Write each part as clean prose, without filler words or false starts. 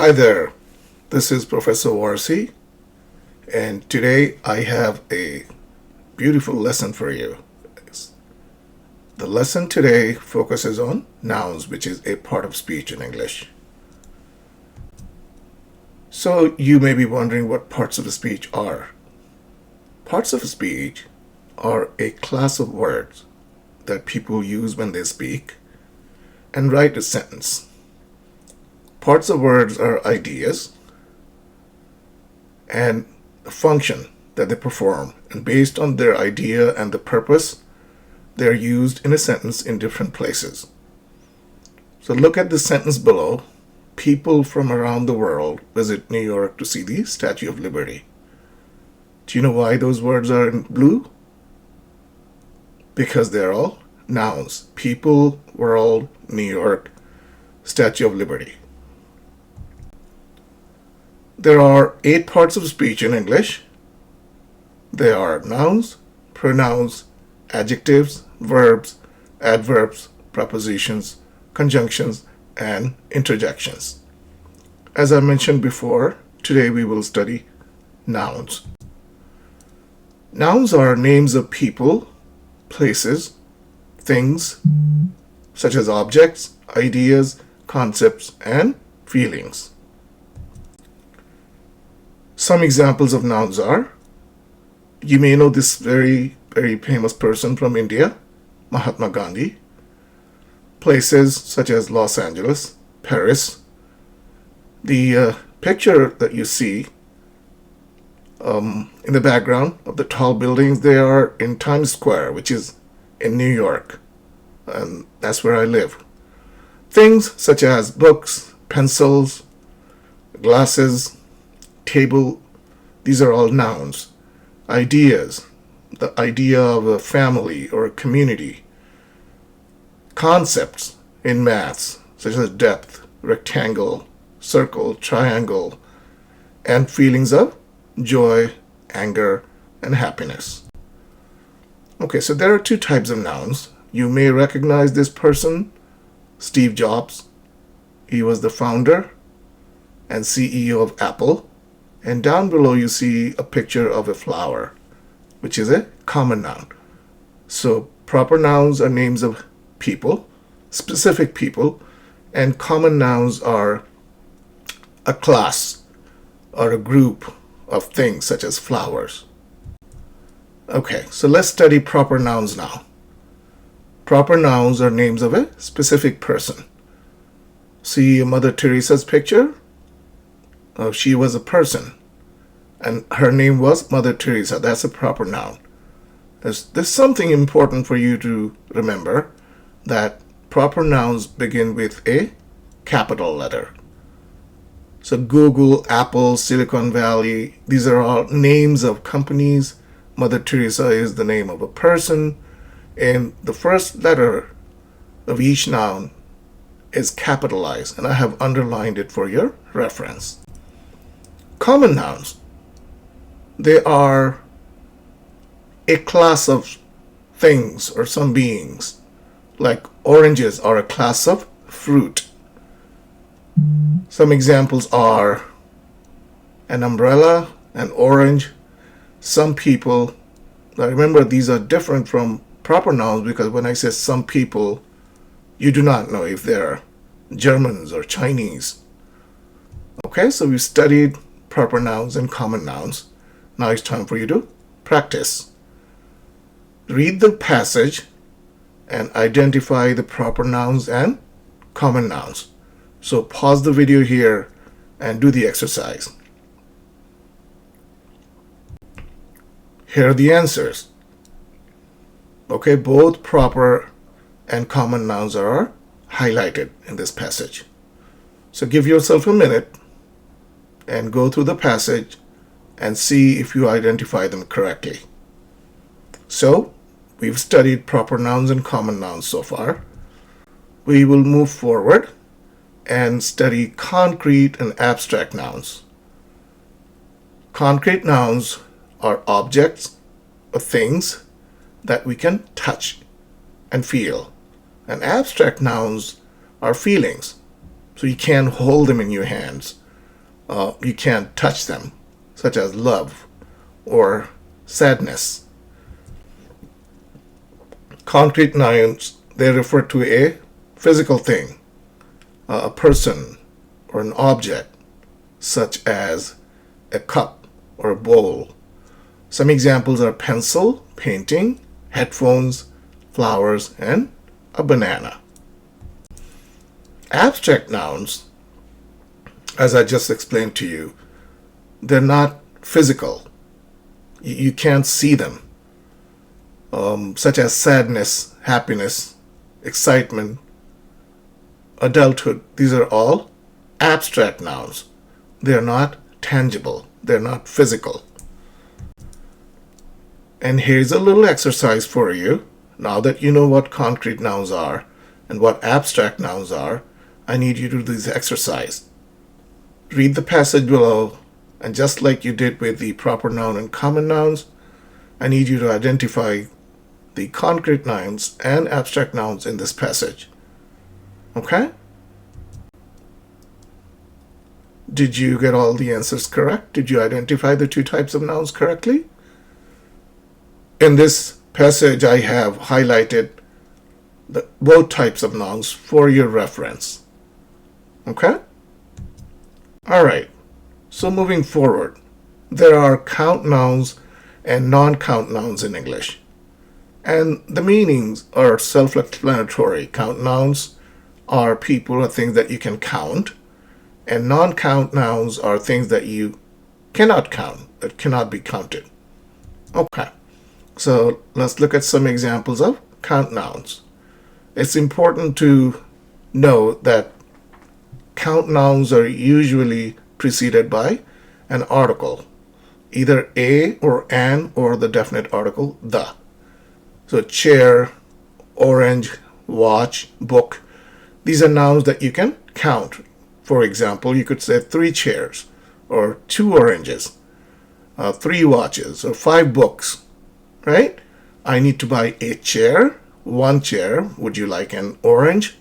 Hi there, this is Professor Warsi, and today I have a beautiful lesson for you. The lesson today focuses on nouns, which is a part of speech in English. So you may be wondering what parts of a speech are. Parts of a speech are a class of words that people use when they speak and write a sentence. Parts of words are ideas and a function that they perform, and based on their idea and the purpose, they are used in a sentence in different places. So look at the sentence below. People from around the world visit New York to see the Statue of Liberty. Do you know why those words are in blue? Because they're all nouns. People, world, New York, Statue of Liberty. There are 8 parts of speech in English. They are nouns, pronouns, adjectives, verbs, adverbs, prepositions, conjunctions, and interjections. As I mentioned before, today we will study nouns. Nouns are names of people, places, things, such as objects, ideas, concepts, and feelings. Some examples of nouns are, you may know this very famous person from India, Mahatma Gandhi. Places such as Los Angeles, Paris. The picture that you see in the background of the tall buildings, they are in Times Square, which is in New York, and that's where I live. Things such as books, pencils, glasses, table, these are all nouns. Ideas, the idea of a family or a community. Concepts in maths, such as depth, rectangle, circle, triangle, and feelings of joy, anger, and happiness. Okay, so there are 2 types of nouns. You may recognize this person, Steve Jobs. He was the founder and CEO of Apple. And down below you see a picture of a flower, which is a common noun. So proper nouns are names of people, specific people, and common nouns are a class or a group of things such as flowers. Okay, so let's study proper nouns now. Proper nouns are names of a specific person. See Mother Teresa's picture? She was a person, and her name was Mother Teresa. That's a proper noun. There's something important for you to remember, that proper nouns begin with a capital letter. So Google, Apple, Silicon Valley, these are all names of companies. Mother Teresa is the name of a person, and the first letter of each noun is capitalized, and I have underlined it for your reference. Common nouns, they are a class of things or some beings. Like oranges are a class of fruit. Some examples are an umbrella, an orange, some people. Now remember, these are different from proper nouns because when I say some people, you do not know if they're Germans or Chinese. Okay, so we've studied proper nouns and common nouns. Now it's time for you to practice. Read the passage and identify the proper nouns and common nouns. So pause the video here and do the exercise. Here are the answers. Okay, both proper and common nouns are highlighted in this passage. So give yourself a minute and go through the passage and see if you identify them correctly. So, we've studied proper nouns and common nouns so far. We will move forward and study concrete and abstract nouns. Concrete nouns are objects or things that we can touch and feel. And abstract nouns are feelings, so you can't hold them in your hands. You can't touch them, such as love or sadness. Concrete nouns, they refer to a physical thing, a person or an object, such as a cup or a bowl. Some examples are pencil, painting, headphones, flowers, and a banana. Abstract nouns, as I just explained to you, they're not physical. You can't see them, such as sadness, happiness, excitement, adulthood. These are all abstract nouns. They're not tangible. They're not physical. And here's a little exercise for you. Now that you know what concrete nouns are and what abstract nouns are, I need you to do this exercise. Read the passage below, and just like you did with the proper noun and common nouns, I need you to identify the concrete nouns and abstract nouns in this passage. Okay? Did you get all the answers correct? Did you identify the two types of nouns correctly? In this passage, I have highlighted both types of nouns for your reference. Okay? All right. So moving forward, there are count nouns and non-count nouns in English. And the meanings are self-explanatory. Count nouns are people or things that you can count, and non-count nouns are things that you cannot count, that cannot be counted. Okay. So let's look at some examples of count nouns. It's important to know that count nouns are usually preceded by an article, either a or an or the definite article the. So chair, orange, watch, book, these are nouns that you can count. For example, you could say 3 chairs or 2 oranges, 3 watches or 5 books, right? I need to buy a chair, 1 chair. Would you like an orange?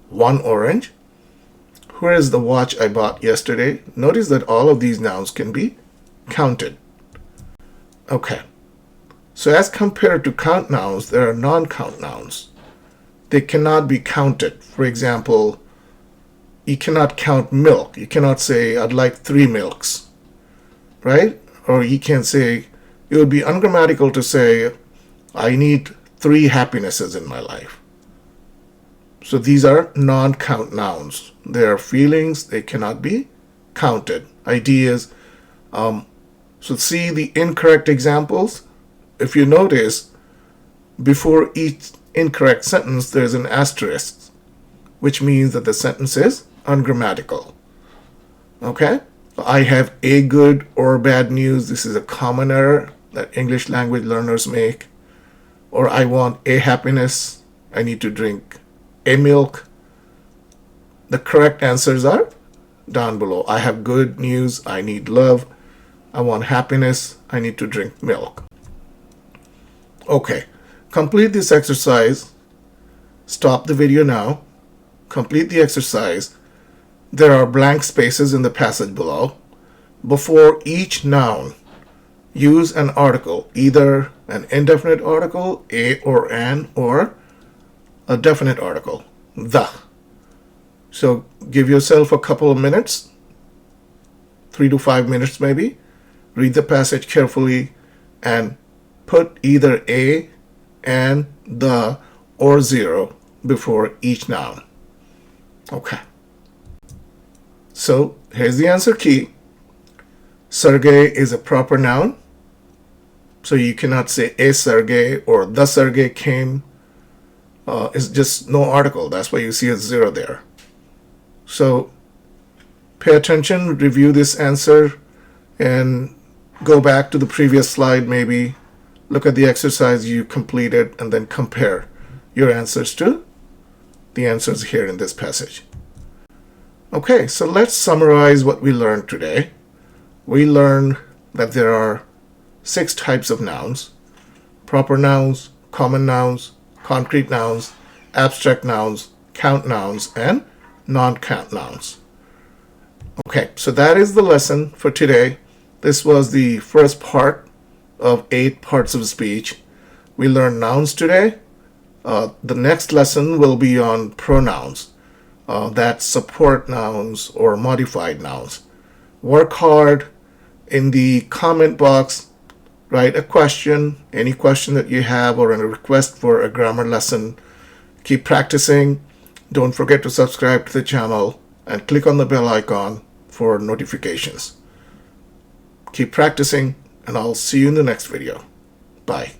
1 orange. Where is the watch I bought yesterday? Notice that all of these nouns can be counted. Okay. So as compared to count nouns, there are non-count nouns. They cannot be counted. For example, you cannot count milk. You cannot say, I'd like 3 milks, right? Or you can say, it would be ungrammatical to say, I need 3 happinesses in my life. So these are non-count nouns. They are feelings. They cannot be counted. Ideas. So see the incorrect examples? If you notice, before each incorrect sentence, there's an asterisk, which means that the sentence is ungrammatical. Okay? I have a good or bad news. This is a common error that English language learners make. Or I want a happiness. I need to drink a milk. The correct answers are down below. I have good news. I need love. I want happiness. I need to drink milk. Okay. Complete this exercise. Stop the video now. Complete the exercise. There are blank spaces in the passage below. Before each noun, use an article, either an indefinite article, a or an, or a definite article, the. So give yourself a couple of minutes, 3 to 5 minutes maybe. Read the passage carefully and put either a, an, the, or 0 before each noun. Okay. So here's the answer key. Sergey is a proper noun. So you cannot say a Sergey or the Sergey came. It's just no article. That's why you see a 0 there. So pay attention, review this answer, and go back to the previous slide maybe. Look at the exercise you completed and then compare your answers to the answers here in this passage. Okay, so let's summarize what we learned today. We learned that there are 6 types of nouns: proper nouns, common nouns, concrete nouns, abstract nouns, count nouns, and non-count nouns. Okay, so that is the lesson for today. This was the first part of 8 parts of speech. We learned nouns today. The next lesson will be on pronouns, that support nouns or modified nouns. Work hard in the comment box. Write a question, any question that you have, or a request for a grammar lesson. Keep practicing. Don't forget to subscribe to the channel and click on the bell icon for notifications. Keep practicing, and I'll see you in the next video. Bye.